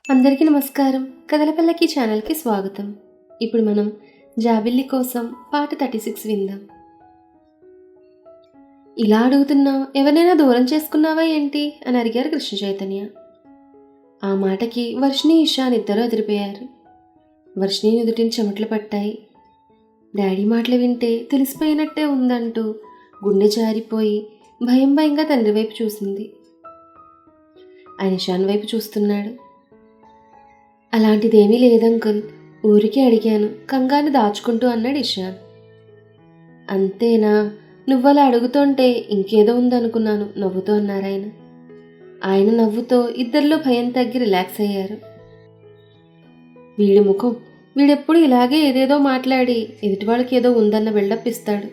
అందరికీ నమస్కారం. కథల పల్లకి ఛానల్కి స్వాగతం. ఇప్పుడు మనం జాబిల్లి కోసం పాట 36 విందాం. ఇలా అడుగుతున్నావు, ఎవరినైనా దూరం చేసుకున్నావా ఏంటి అని అడిగారు కృష్ణ చైతన్య. ఆ మాటకి వర్షిణి ఇషాన్ ఇద్దరూ అదిరిపోయారు. వర్షిణి నుదుటిని చెమటలు పట్టాయి. డాడీ మాటలు వింటే తెలిసిపోయినట్టే ఉందంటూ గుండె జారిపోయి భయంగా తండ్రి వైపు చూసింది. ఆయన ఇషాన్ వైపు చూస్తున్నాడు. అలాంటిదేమీ లేదంకుల్, ఊరికే అడిగాను, కంగారు దాచుకుంటూ అన్నాడు ఇషాన్. అంతేనా? నువ్వలా అడుగుతుంటే ఇంకేదో ఉందనుకున్నాను, నవ్వుతూ అన్నారాయన. ఆయన నవ్వుతో ఇద్దరిలో భయం తగ్గి రిలాక్స్ అయ్యారు. వీడి ముఖం, వీడెప్పుడు ఇలాగే ఏదేదో మాట్లాడి ఎదుటివాళ్ళకి ఏదో ఉందన్న బిల్డప్ ఇస్తాడు.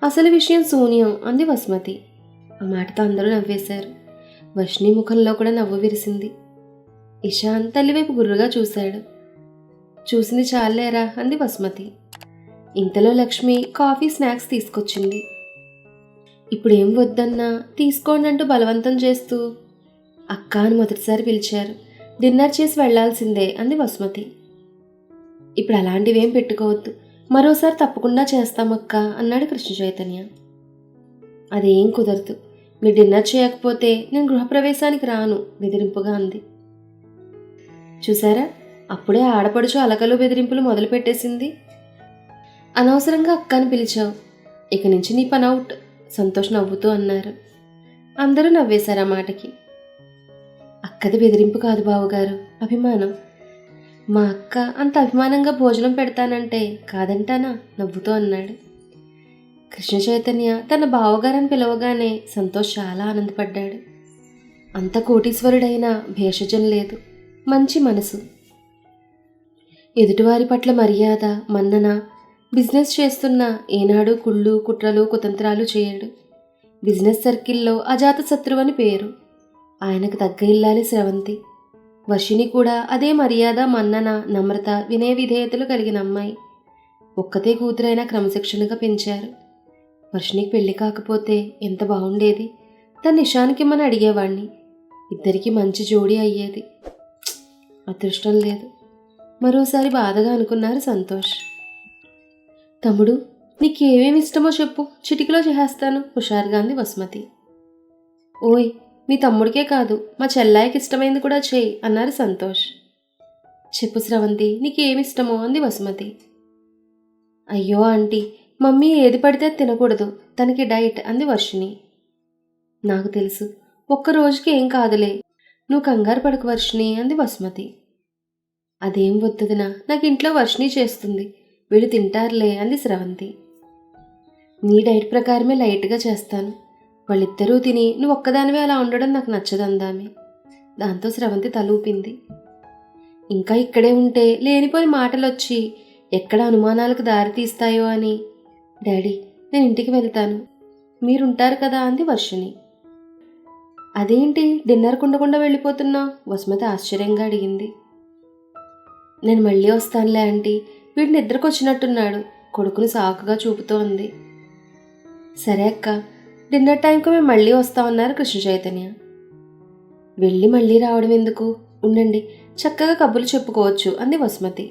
అసలు విషయం శూన్యం అంది వసుమతి. ఆ మాటతో అందరూ నవ్వేశారు. వర్షిణి ముఖంలో కూడా నవ్వు విరిసింది. ఇషాన్ తల్లివైపు గుర్రుగా చూశాడు. చూసింది చాలేరా అంది వసుమతి. ఇంతలో లక్ష్మి కాఫీ స్నాక్స్ తీసుకొచ్చింది. ఇప్పుడేం వద్దన్నా తీసుకోండి అంటూ బలవంతం చేస్తూ అక్క అని మొదటిసారి పిలిచారు. డిన్నర్ చేసి వెళ్లాల్సిందే అంది వసుమతి. ఇప్పుడు అలాంటివేం పెట్టుకోవద్దు, మరోసారి తప్పకుండా చేస్తామక్క అన్నాడు కృష్ణ చైతన్య. అదేం కుదరదు, మీరు డిన్నర్ చేయకపోతే నేను గృహప్రవేశానికి రాను బెదిరింపుగా అంది. చూసారా, అప్పుడే ఆడపడుచు అలకలు బెదిరింపులు మొదలుపెట్టేసింది. అనవసరంగా అక్క అని పిలిచావు, ఇక నుంచి నీ పని అవుట్ సంతోష్ నవ్వుతూ అన్నారు. అందరూ నవ్వేశారు ఆ మాటకి. అక్కది బెదిరింపు కాదు బావగారు, అభిమానం. మా అక్క అంత అభిమానంగా భోజనం పెడతానంటే కాదంటానా నవ్వుతూ అన్నాడు. కృష్ణ చైతన్య తన బావగారని పిలవగానే సంతోష్ చాలా ఆనందపడ్డాడు. అంత కోటీశ్వరుడైన భేషజం లేదు, మంచి మనసు. ఎదుటివారి పట్ల మర్యాద, మన్నన. బిజినెస్ చేస్తున్న ఏనాడు కుళ్ళు కుట్రలు కుతంత్రాలు చేయడు. బిజినెస్ సర్కిల్లో అజాత శత్రువు అని పేరు. ఆయనకు తగ్గ ఇల్లాలి స్రవంతి. వర్షిణి కూడా అదే మర్యాద, మన్నన, నమ్రత, వినయ విధేయతలు కలిగిన అమ్మాయి. ఒక్కతే కూతురైనా క్రమశిక్షణగా పెంచారు. వర్షిణికి పెళ్లి కాకపోతే ఎంత బాగుండేది. తన నిషానికిమ్మని అడిగేవాణ్ణి. ఇద్దరికీ మంచి జోడీ అయ్యేది. అదృష్టం లేదు. మరోసారి బాధగా అనుకున్నారు సంతోష్. తమ్ముడు, నీకేమేమి ఇష్టమో చెప్పు, చిటికలో చేసేస్తాను హుషారుగా అంది వసుమతి. ఓయ్, మీ తమ్ముడికే కాదు మా చెల్లాయికి ఇష్టమైంది కూడా చేయి అన్నారు సంతోష్. చెప్పు స్రవంతి, నీకేమిష్టమో అంది వసుమతి. అయ్యో ఆంటీ, మమ్మీ ఏది పడితే తినకూడదు, తనకి డైట్ అంది వర్షిణి. నాకు తెలుసు, ఒక్కరోజుకి ఏం కాదులే, నువ్వు కంగారు పడకు వర్షిణి అంది వసుమతి. అదేం వద్దుదినా, నాకు ఇంట్లో వర్షిణి చేస్తుంది, వీళ్ళు తింటారులే అంది స్రవంతి. నీ డైట్ ప్రకారమే లైట్గా చేస్తాను, వాళ్ళిద్దరూ తిని నువ్వు ఒక్కదానివే అలా ఉండడం నాకు నచ్చదందామె. దాంతో స్రవంతి తలూపింది. ఇంకా ఇక్కడే ఉంటే లేనిపోని మాటలొచ్చి ఎక్కడ అనుమానాలకు దారి తీస్తాయో అని. డాడీ, నేను ఇంటికి వెళ్తాను, మీరుంటారు కదా అంది వర్షిణి. అదేంటి డిన్నర్ కుండకుండా వెళ్ళిపోతున్నావు వసుమతి ఆశ్చర్యంగా అడిగింది. నేను మళ్ళీ వస్తానులే ఆంటీ, వీడు నిద్రకు వచ్చినట్టున్నాడు కొడుకుని సాకుగా చూపుతూ ఉంది. సరే అక్క, డిన్నర్ టైంకి మేము మళ్ళీ వస్తామన్నారు కృష్ణ చైతన్య. వెళ్ళి మళ్ళీ రావడం ఎందుకు, ఉండండి, చక్కగా కబుర్లు చెప్పుకోవచ్చు అంది వసుమతి.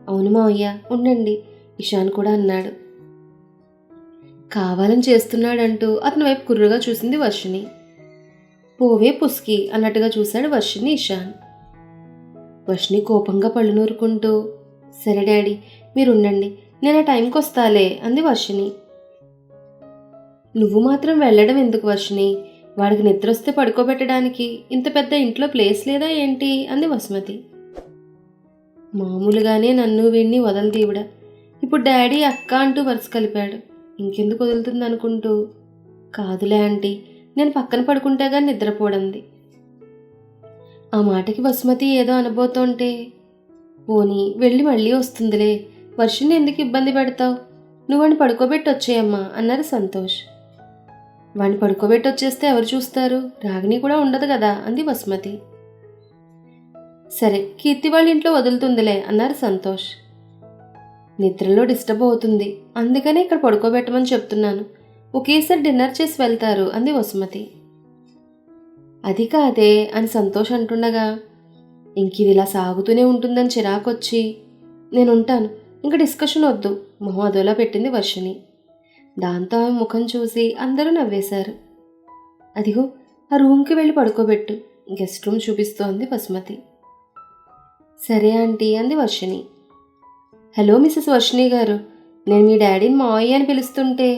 అవును మావయ్య, ఉండండి ఇషాన్ కూడా అన్నాడు. కావాలని చేస్తున్నాడంటూ అతని వైపు కుర్రుగా చూసింది వర్షిణి. పోవే పుస్కి అన్నట్టుగా చూశాడు వర్షిని ఇషాన్. వర్షిణి కోపంగా పళ్ళు నూరుకుంటూ సరే డాడీ, మీరుండండి, నేను ఆ టైంకి వస్తాలే అంది వర్షిణి. నువ్వు మాత్రం వెళ్ళడం ఎందుకు వర్షిణి, వాడికి నిద్ర వస్తే పడుకోబెట్టడానికి ఇంత పెద్ద ఇంట్లో ప్లేస్ లేదా ఏంటి అంది వసుమతి. మామూలుగానే నన్ను వీడిని వదలదీవిడ, ఇప్పుడు డాడీ అక్క అంటూ వరుస కలిపాడు, ఇంకెందుకు వదులుతుంది అనుకుంటూ. కాదులే ఆంటీ, నేను పక్కన పడుకుంటేగా నిద్రపోడంది. ఆ మాటకి వసుమతి ఏదో అనబోతుంటే, పోనీ వెళ్ళి మళ్ళీ వస్తుందిలే, వర్షిని ఎందుకు ఇబ్బంది పెడతావు, నువ్వు వాడిని పడుకోబెట్టి వచ్చేయమ్మా అన్నారు సంతోష్. వాడిని పడుకోబెట్టి వచ్చేస్తే ఎవరు చూస్తారు, రాగిణి కూడా ఉండదు కదా అంది వసుమతి. సరే, కీర్తి వాళ్ళ ఇంట్లో వదులుతుందిలే అన్నారు సంతోష్. నిద్రలో డిస్టర్బ్ అవుతుంది, అందుకనే ఇక్కడ పడుకోబెట్టమని చెప్తున్నాను, ఒకేసారి డిన్నర్ చేసి వెళ్తారు అంది వసుమతి. అది కాదే అని సంతోష్ అంటుండగా, ఇంకిది ఇలా సాగుతూనే ఉంటుందని చిరాకొచ్చి, నేనుంటాను, ఇంక డిస్కషన్ వద్దు మొహం అదోలా పెట్టింది వర్షిణి. దాంతో ఆమె ముఖం చూసి అందరూ నవ్వేశారు. అదిగో ఆ రూమ్కి వెళ్ళి పడుకోబెట్టు, గెస్ట్ రూమ్ చూపిస్తోంది వసుమతి. సరే ఆంటీ అంది వర్షిణి. హలో మిసెస్ వర్షిణి గారు, నేను మీ డాడీని మావయ్య అని పిలుస్తుంటే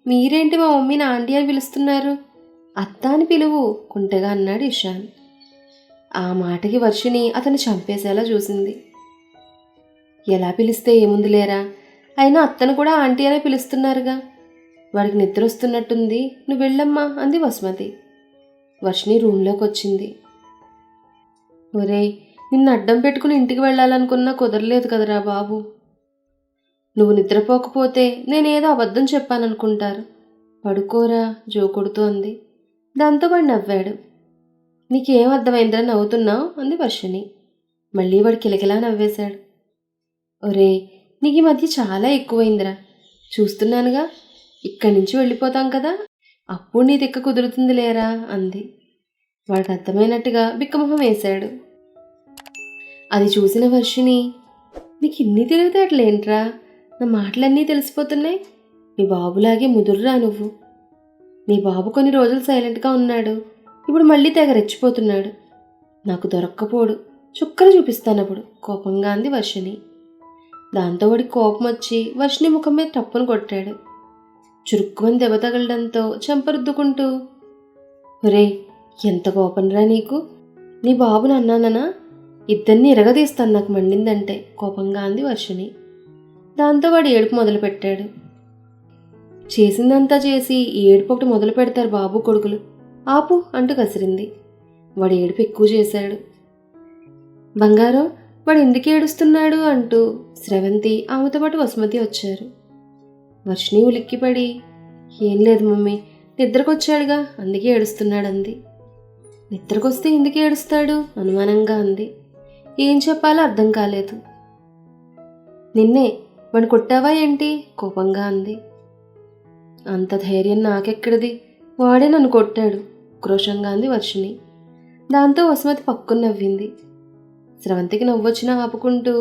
మీరేంటి మా మమ్మీని ఆంటీ అని పిలుస్తున్నారు? అత్త అని పిలువు కుంటగా అన్నాడు ఇషాన్. ఆ మాటకి వర్షిణి అతన్ని చంపేసేలా చూసింది. ఎలా పిలిస్తే ఏముంది లేరా, అయినా అత్తను కూడా ఆంటీ అనే పిలుస్తున్నారుగా. వాడికి నిద్ర వస్తున్నట్టుంది, నువ్వు వెళ్ళమ్మా అంది వసుమతి. వర్షిణి రూమ్లోకి వచ్చింది. ఒరేయ్, నిన్ను అడ్డం పెట్టుకుని ఇంటికి వెళ్ళాలనుకున్నా కుదరలేదు కదరా బాబు. నువ్వు నిద్రపోకపోతే నేనేదో అబద్ధం చెప్పాననుకుంటారు. పడుకోరా జోకొడుతూ అంది. దాంతో వాడు నవ్వాడు. నీకేం అర్థమైందిరా నవ్వుతున్నావు అంది వర్షిణి. మళ్ళీ వాడు కిలకిలా నవ్వేశాడు. ఒరే, నీకు ఈ మధ్య చాలా ఎక్కువైందిరా, చూస్తున్నానుగా. ఇక్కడి నుంచి వెళ్ళిపోతాం కదా, అప్పుడు నీ దిక్క కుదురుతుంది లేరా అంది. వాడికి అర్థమైనట్టుగా బిక్కమొహం వేశాడు. అది చూసిన వర్షిణి, నీకు ఇన్ని తెలివితేటలేంట్రా, నా మాటలన్నీ తెలిసిపోతున్నాయి. నీ బాబులాగే ముదురురా నువ్వు. నీ బాబు కొన్ని రోజులు సైలెంట్గా ఉన్నాడు, ఇప్పుడు మళ్ళీ తెగ రెచ్చిపోతున్నాడు. నాకు దొరక్కపోడు, చుక్కలు చూపిస్తానప్పుడు కోపంగా అంది వర్షిణి. దాంతో వాడికి కోపం వచ్చి వర్షిణి ముఖం మీద టప్పును కొట్టాడు. చురుక్కుమని దెబ్బ తగలడంతో చెంపరుద్దుకుంటూ, ఒరే ఎంత కోపంరా నీకు, నీ బాబుని అన్నాననా, ఇద్దరిని ఎరగదీస్తాను నాకు మండిందంటే కోపంగా అంది వర్షిణి. దాంతో వాడు ఏడుపు మొదలుపెట్టాడు. చేసిందంతా చేసి ఏడుపు ఒకటి మొదలు పెడతారు బాబు కొడుకులు, ఆపు అంటూ కసిరింది. వాడు ఏడుపు ఎక్కువ చేశాడు. బంగారం, వాడు ఎందుకు ఏడుస్తున్నాడు అంటూ స్రవంతి ఆమెతో పాటు వసుమతి వచ్చారు. వర్షిణి ఉలిక్కిపడి, ఏం లేదు మమ్మీ, నిద్రకొచ్చాడుగా అందుకే ఏడుస్తున్నాడంది. నిద్రకొస్తే ఎందుకు ఏడుస్తాడు అనుమానంగా అంది. ఏం చెప్పాలో అర్థం కాలేదు. నిన్నే వాడిని కొట్టావా ఏంటి కోపంగా అంది. అంత ధైర్యం నాకెక్కడిది, వాడే నన్ను కొట్టాడు క్రోషంగా అంది వర్షిణి. దాంతో వసుమతి పక్కున నవ్వింది. స్రవంతికి నవ్వొచ్చినా ఆపుకుంటూ,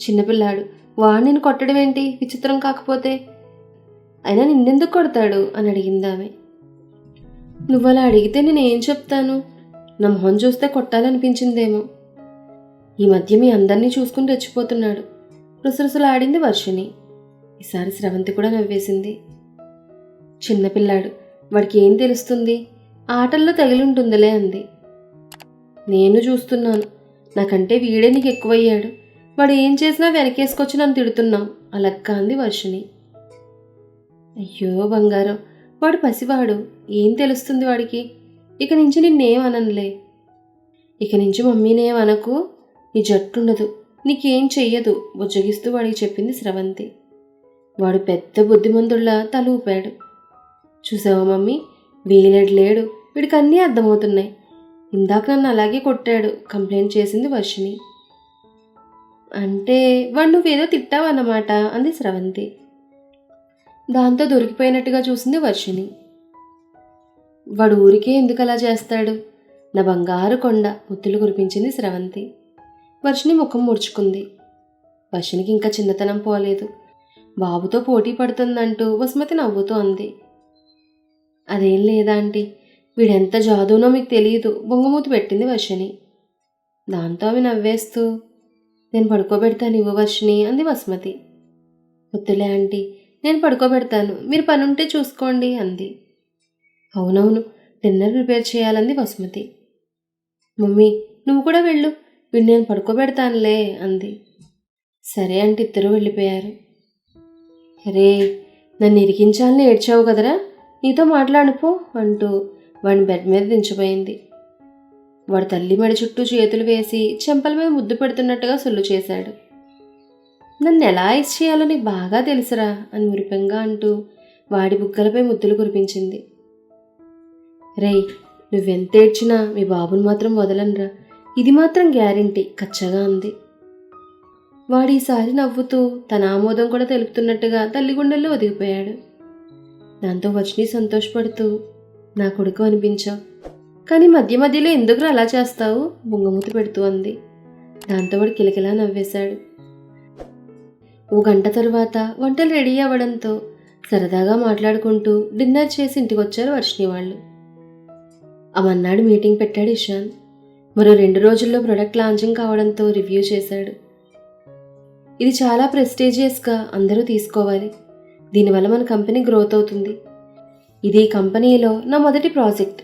చిన్నపిల్లాడు, వాడు నిన్ను కొట్టడం ఏంటి విచిత్రం కాకపోతే, అయినా నిన్నెందుకు కొడతాడు అని అడిగింది ఆమె. నువ్వలా అడిగితే నేనేం చెప్తాను, నా మొహం చూస్తే కొట్టాలనిపించిందేమో. ఈ మధ్య మీ అందరినీ చూసుకుని రెచ్చిపోతున్నాడు రుసరుసలాడింది వర్షిణి. ఈసారి స్రవంతి కూడా నవ్వేసింది. చిన్నపిల్లాడు, వాడికి ఏం తెలుస్తుంది, ఆటల్లో తగిలింటుందిలే అంది. నేను చూస్తున్నాను, నాకంటే వీడే నీకు ఎక్కువయ్యాడు, వాడు ఏం చేసినా వెనకేసుకొచ్చి నన్ను తిడుతున్నావు అలక్క అంది వర్షిణి. అయ్యో బంగారం, వాడు పసివాడు, ఏం తెలుస్తుంది వాడికి, ఇక నుంచి నిన్నేమననులే. ఇక నుంచి మమ్మీనేమనకు, నీ జట్టుండదు, నీకేం చెయ్యదు బుజ్జగిస్తూ వాడికి చెప్పింది స్రవంతి. వాడు పెద్ద బుద్ధిమంతుల్లా తల ఊపాడు. చూసావా మమ్మీ, వీలేడు, వీడికి అన్నీ అర్థమవుతున్నాయి. ఇందాక నన్ను అలాగే కొట్టాడు కంప్లైంట్ చేసింది వర్షిణి. అంటే వాడు నువ్వేదో తిట్టావన్నమాట అంది స్రవంతి. దాంతో దొరికిపోయినట్టుగా చూసింది వర్షిణి. వాడు ఊరికే ఎందుకు అలా చేస్తాడు, నా బంగారు కొండ ముద్దులు కురిపించింది స్రవంతి. వర్షిణి ముఖం ముడుచుకుంది. వర్షిణికి ఇంకా చిన్నతనం పోలేదు. బాబుతో పోటీ పడుతుందంటూ వసుమతి నవ్వుతూ అంది. అదేం లేదా ఆంటీ, వీడెంత జాదూనో మీకు తెలియదు బొంగమూతి పెట్టింది వర్షిణి. దాంతో ఆమె నవ్వేస్తూ, నేను పడుకోబెడతాను ఇవ్వ వర్షిణి అంది వసుమతి. వద్దులే ఆంటీ, నేను పడుకోబెడతాను, మీరు పనుంటే చూసుకోండి అంది. అవునవును, డిన్నర్ ప్రిపేర్ చేయాలంది వసుమతి. మమ్మీ నువ్వు కూడా వెళ్ళు, వీడు నేను పడుకోబెడతానులే అంది. సరే అంటే ఇద్దరూ వెళ్ళిపోయారు. రే, నన్ను ఇరికించాలని ఏడ్చావు కదరా, నీతో మాట్లాడుపో అంటూ వాడిని బెడ్ మీద దించిపోయింది. వాడు తల్లి మెడ చుట్టూ చేతులు వేసి చెంపల మీద ముద్దు పెడుతున్నట్టుగా సొల్లు చేశాడు. నన్ను ఎలా ఐస్ చేయాలో నీకు బాగా తెలుసురా అని మురిపెంగా అంటూ వాడి బుగ్గలపై ముద్దులు కురిపించింది. రేయ్, నువ్వెంత ఏడ్చినా మీ బాబుని మాత్రం వదలనురా, ఇది మాత్రం గ్యారెంటీ కచ్చగా అంది. వాడీసారి నవ్వుతూ తన ఆమోదం కూడా తెలుపుతున్నట్టుగా తల్లి గుండెల్లో ఒదిగిపోయాడు. దాంతో వర్షిణి సంతోషపడుతూ, నా కొడుకు అనిపించావు, కానీ మధ్య మధ్యలో ఎందుకురా అలా చేస్తావు బొంగమూతి పెడుతూ అంది. దాంతో వాడు కిలకిలా నవ్వేశాడు. ఓ గంట తర్వాత వంటలు రెడీ అవ్వడంతో సరదాగా మాట్లాడుకుంటూ డిన్నర్ చేసి ఇంటికొచ్చారు వర్షిణి వాళ్ళు. ఆ మన్నాడు మీటింగ్ పెట్టాడు ఇషాన్. మరో 2 రోజుల్లో ప్రొడక్ట్ లాంచింగ్ కావడంతో రివ్యూ చేశాడు. ఇది చాలా ప్రెస్టీజియస్గా అందరూ తీసుకోవాలి. దీనివల్ల మన కంపెనీ గ్రోత్ అవుతుంది. ఇది కంపెనీలో నా మొదటి ప్రాజెక్ట్.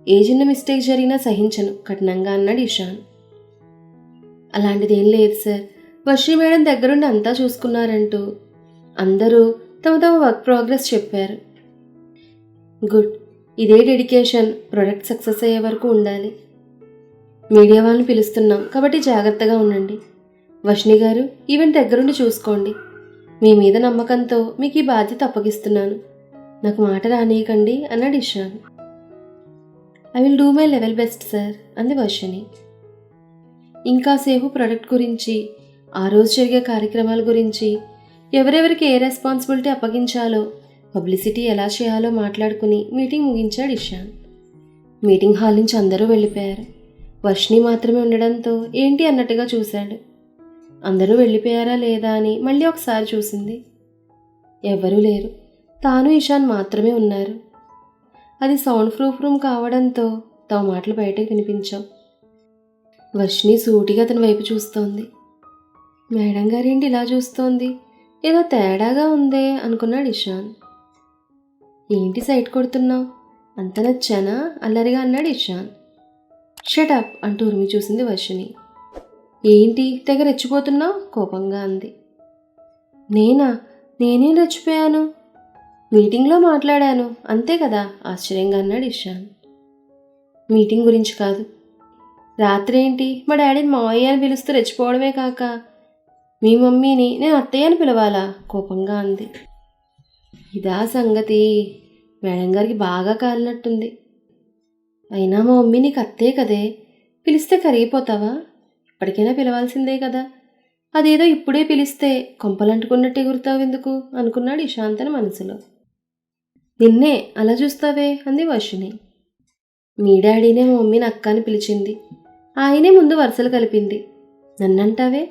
ఏ చిన్న మిస్టేక్ జరిగినా సహించను కఠినంగా అన్నాడు ఇషాన్. అలాంటిదేం లేదు సార్, వర్షి మేడం దగ్గరుండి అంతా చూసుకున్నారంటూ అందరూ తమ తమ వర్క్ ప్రోగ్రెస్ చెప్పారు. గుడ్, ఇదే డెడికేషన్ ప్రొడక్ట్ సక్సెస్ అయ్యే వరకు ఉండాలి. మీడియా వాళ్ళని పిలుస్తున్నాం కాబట్టి జాగ్రత్తగా ఉండండి. వర్షిణి గారు, ఈవెంట్ దగ్గరుండి చూసుకోండి. మీ మీద నమ్మకంతో మీకు ఈ బాధ్యత అప్పగిస్తున్నాను. నాకు మాట రానీయకండి అన్నాడు Ishan. I will do my level best sir అంది వర్షిణి. ఇంకాసేపు ప్రొడక్ట్ గురించి, ఆ రోజు జరిగే కార్యక్రమాల గురించి, ఎవరెవరికి ఏ రెస్పాన్సిబిలిటీ అప్పగించాలో, పబ్లిసిటీ ఎలా చేయాలో మాట్లాడుకుని మీటింగ్ ముగించాడు ఇషాన్. మీటింగ్ హాల్ నుంచి అందరూ వెళ్ళిపోయారు. వర్షిణి మాత్రమే ఉండడంతో ఏంటి అన్నట్టుగా చూశాడు. అందరూ వెళ్ళిపోయారా లేదా అని మళ్ళీ ఒకసారి చూసింది. ఎవ్వరూ లేరు. తాను ఇషాన్ మాత్రమే ఉన్నారు. అది సౌండ్ ప్రూఫ్ రూమ్ కావడంతో తమ మాటలు బయటకు వినిపించావు. వర్షిణి సూటిగా అతని వైపు చూస్తోంది. మేడం గారేంటి ఇలా చూస్తోంది, ఏదో తేడాగా ఉందే అనుకున్నాడు ఇషాన్. ఏంటి సైట్ కొడుతున్నావు, అంత నచ్చానా అల్లరిగా అన్నాడు ఇషాన్. షటప్ అంటూ ఉరిమి చూసింది వర్షిణి. ఏంటి తెగ రెచ్చిపోతున్నావు కోపంగా అంది. నేనేం రెచ్చిపోయాను, మీటింగ్లో మాట్లాడాను అంతే కదా ఆశ్చర్యంగా అన్నాడు ఇషాన్. మీటింగ్ గురించి కాదు, రాత్రి ఏంటి మా డాడీని మావయ్య అని పిలుస్తూ రెచ్చిపోవడమే కాక మీ మమ్మీని నేను అత్తయ్య అని పిలవాలా కోపంగా అంది. ఇదా సంగతి, మేడం గారికి బాగా కాలినట్టుంది. అయినా మా మమ్మీ నీకు అత్తయ్య కదే, పిలిస్తే కరిగిపోతావా, ఇప్పటికైనా పిలవాల్సిందే కదా, అదేదో ఇప్పుడే పిలిస్తే కొంపలంటుకున్నట్టు ఎగురుతావు ఎందుకు అనుకున్నాడు ఇషాంతన మనసులో. నిన్నే అలా చూస్తావే అంది వర్షిణి. మీ డాడీనే మా మమ్మీని అక్క అని పిలిచింది, ఆయనే ముందు వరుసలు కలిపింది, నన్నంటావే,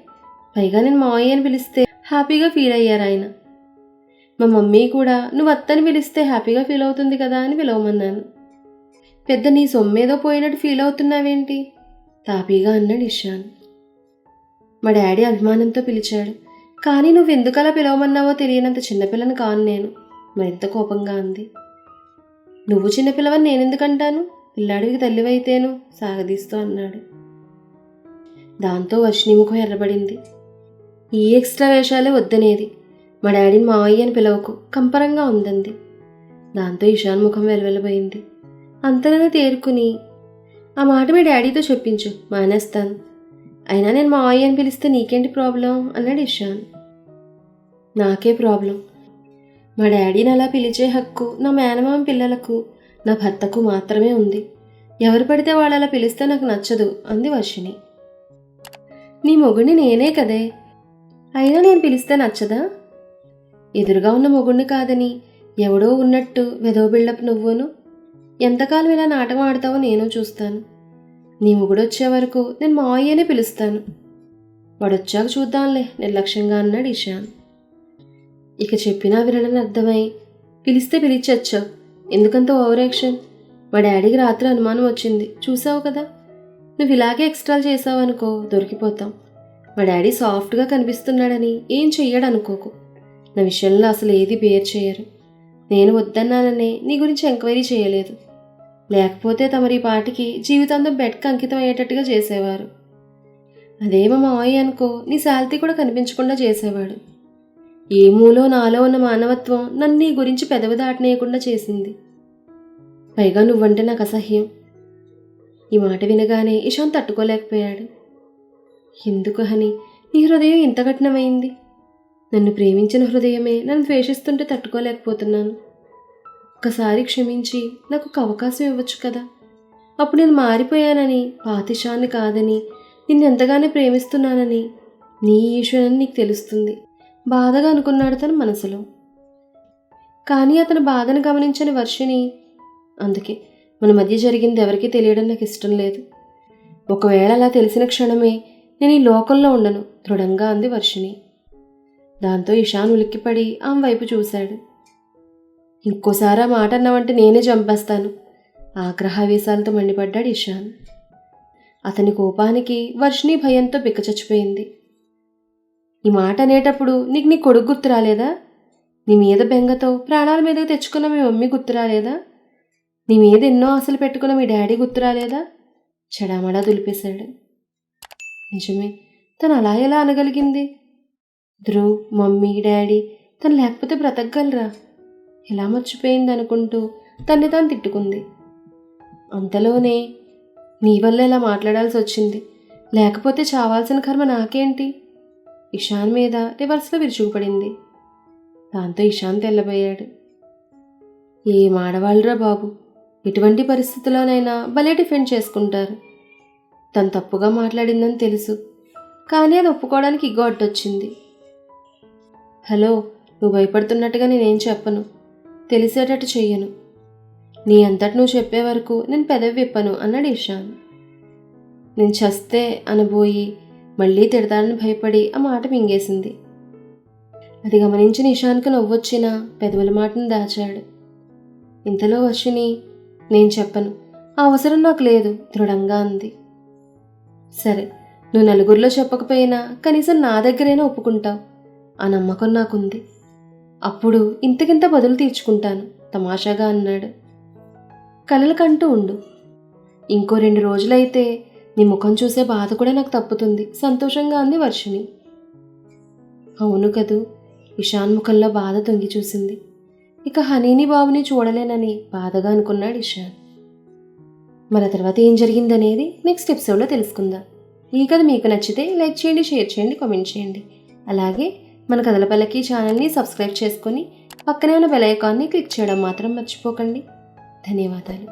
పైగా నేను మావయ్య అని పిలిస్తే హ్యాపీగా ఫీల్ అయ్యారు ఆయన. మా మమ్మీ కూడా నువ్వు అత్తని పిలిస్తే హ్యాపీగా ఫీల్ అవుతుంది కదా అని పిలవమన్నాను. పెద్ద నీ సొమ్మేదో పోయినట్టు ఫీల్ అవుతున్నావేంటి తాపీగా అన్నాడు ఇషాన్. మా డాడీ అభిమానంతో పిలిచాడు, కానీ నువ్వెందుకు అలా పిలవమన్నావో తెలియనంత చిన్నపిల్లని కాను నేను మరింత కోపంగా అంది. నువ్వు చిన్నపిల్లవని నేనెందుకంటాను, పిల్లాడికి తల్లివైతేను సాగదీస్తూ అన్నాడు. దాంతో వర్షిణి ముఖం ఎర్రబడింది. ఈ ఎక్స్ట్రా వేషాలే వద్దనేది, మా డాడీని మావయ్య అని పిలవకు కంపరంగా ఉందంది. దాంతో ఇషాన్ ముఖం వెలవెలబోయింది. అంతలోనే తేరుకుని, ఆ మాట మీ డాడీతో చెప్పించు మానేస్తాను, అయినా నేను మావయ్య అని పిలిస్తే నీకేంటి ప్రాబ్లం అన్నాడు ఇషాన్. నాకే ప్రాబ్లం, మా డాడీని అలా పిలిచే హక్కు నా మేనమామ పిల్లలకు నా భర్తకు మాత్రమే ఉంది. ఎవరు పడితే వాళ్ళు అలా పిలిస్తే నాకు నచ్చదు అంది వర్షిణి. నీ మొగుడిని నేనే కదే, అయినా నేను పిలిస్తే నచ్చదా? ఎదురుగా ఉన్న మొగుడిని కాదని ఎవడో ఉన్నట్టు వెధవ బిల్డప్ నువ్వును. ఎంతకాలం ఇలా నాటకం ఆడతావో నేను చూస్తాను. నీ మొగుడొచ్చే వరకు నేను మావయ్యనే పిలుస్తాను. వాడొచ్చాక చూద్దాంలే నిర్లక్ష్యంగా అన్నాడు ఇషాన్. ఇక చెప్పినా వినడని అర్థమై, పిలిస్తే పిలిచొచ్చావు, ఎందుకంత ఓవర్ యాక్షన్, మా డాడీకి రాత్రి అనుమానం వచ్చింది చూసావు కదా, నువ్వు ఇలాగే ఎక్స్ట్రాలు చేసావు అనుకో దొరికిపోతాం. మా డాడీ సాఫ్ట్గా కనిపిస్తున్నాడని ఏం చెయ్యడు అనుకోకు, నా విషయంలో అసలు ఏది బేర్ చేయరు. నేను వద్దన్నాననే నీ గురించి ఎంక్వైరీ చేయలేదు, లేకపోతే తమరి పాటికి జీవితాంతం బెడ్కి అంకితం అయ్యేటట్టుగా చేసేవారు. అదేమో మావయ్య అనుకో నీ శాలరీ కూడా కనిపించకుండా చేసేవాడు. ఏ మూలో నాలో ఉన్న మానవత్వం నన్ను నీ గురించి పెదవి దాటనేయకుండా చేసింది. పైగా నువ్వంటే నాకు అసహ్యం. ఈ మాట వినగానే ఇషాన్ తట్టుకోలేకపోయాడు. ఎందుకు హని నీ హృదయం ఇంత కఠినమైంది? నన్ను ప్రేమించిన హృదయమే నన్ను ద్వేషిస్తుంటే తట్టుకోలేకపోతున్నాను. ఒక్కసారి క్షమించి నాకు ఒక అవకాశం ఇవ్వచ్చు కదా, అప్పుడు నేను మారిపోయానని, పాతిషాన్ని కాదని, నిన్ను ఎంతగానో ప్రేమిస్తున్నానని నీ ఈశ్వరని నీకు తెలుస్తుంది బాధగా అనుకున్నాడు తన మనసులో. కానీ అతని బాధను గమనించని వర్షిణి, అందుకే మన మధ్య జరిగింది ఎవరికీ తెలియడం నాకు ఇష్టం లేదు. ఒకవేళ అలా తెలిసిన క్షణమే నేను ఈ లోకంలో ఉండను దృఢంగా అంది వర్షిణి. దాంతో ఇషాన్ ఉలిక్కిపడి ఆమె వైపు చూశాడు. ఇంకోసారి ఆ మాట అన్నావంటే నేనే చంపేస్తాను ఆగ్రహావేశాలతో మండిపడ్డాడు ఇషాన్. అతని కోపానికి వర్షిణి భయంతో బిక్కచచ్చిపోయింది. ఈ మాట అనేటప్పుడు నీకు నీ కొడుకు గుర్తు రాలేదా? నీ మీద బెంగతో ప్రాణాల మీదకు తెచ్చుకున్న మీ మమ్మీ గుర్తు రాలేదా? నీ మీద ఎన్నో ఆశలు పెట్టుకున్న మీ డాడీ గుర్తు రాలేదా? చెడామడా దులిపేశాడు. నిజమే, తను అలా ఎలా అనగలిగింది? ధ్రువ్, మమ్మీ, డాడీ తను లేకపోతే బ్రతకగలరా? ఎలా మర్చిపోయింది అనుకుంటూ తన్ని తాను తిట్టుకుంది. అంతలోనే నీ వల్ల ఇలా మాట్లాడాల్సి వచ్చింది, లేకపోతే చావాల్సిన కర్మ నాకేంటి? ఇషాన్ మీద రివర్స్లో విరుచుకుపడింది. దాంతో ఇషాన్ తెల్లబోయాడు. ఏం ఆడవాళ్ళరా బాబు, ఎటువంటి పరిస్థితుల్లోనైనా భలే డిఫెండ్ చేసుకుంటారు. తను తప్పుగా మాట్లాడిందని తెలుసు, కానీ అది ఒప్పుకోవడానికి ఇగో అడ్డొచ్చింది. హలో, నువ్వు భయపడుతున్నట్టుగా నేనేం చెప్పను, తెలిసేటట్టు చెయ్యను. నీ అంతటి నువ్వు చెప్పే వరకు నేను పెదవి విప్పను అన్నాడు ఇషాన్. నేను చస్తే అనబోయి మళ్ళీ తిడతానని భయపడి ఆ మాట మింగేసింది. అది గమనించిన ఇషాన్కు నవ్వొచ్చినా పెదవుల మాటను దాచాడు. ఇంతలో వర్షిణి, నేను చెప్పను, ఆ అవసరం నాకు లేదు దృఢంగా అంది. సరే, నువ్వు నలుగురిలో చెప్పకపోయినా కనీసం నా దగ్గరైనా ఒప్పుకుంటావు, ఆ నమ్మకం నాకుంది. అప్పుడు ఇంతకింత బదులు తీర్చుకుంటాను తమాషాగా అన్నాడు. కలలకంటూ ఉండు, ఇంకో 2 రోజులైతే నీ ముఖం చూసే బాధ కూడా నాకు తప్పుతుంది సంతోషంగా అంది వర్షిణి. అవును కదూ, ఇషాన్ ముఖంలో బాధ తొంగి చూసింది. ఇక హనీని బాబుని చూడలేనని బాధగా అనుకున్నాడు ఇషాన్. మరి తర్వాత ఏం జరిగిందనేది నెక్స్ట్ ఎపిసోడ్లో తెలుసుకుందాం. ఈ కథ మీకు నచ్చితే లైక్ చేయండి, షేర్ చేయండి, కామెంట్ చేయండి. అలాగే మన కథల పల్లకి ఛానల్ని సబ్స్క్రైబ్ చేసుకొని పక్కనే ఉన్న బెల్ ఐకాన్ని క్లిక్ చేయడం మాత్రం మర్చిపోకండి. ధన్యవాదాలు.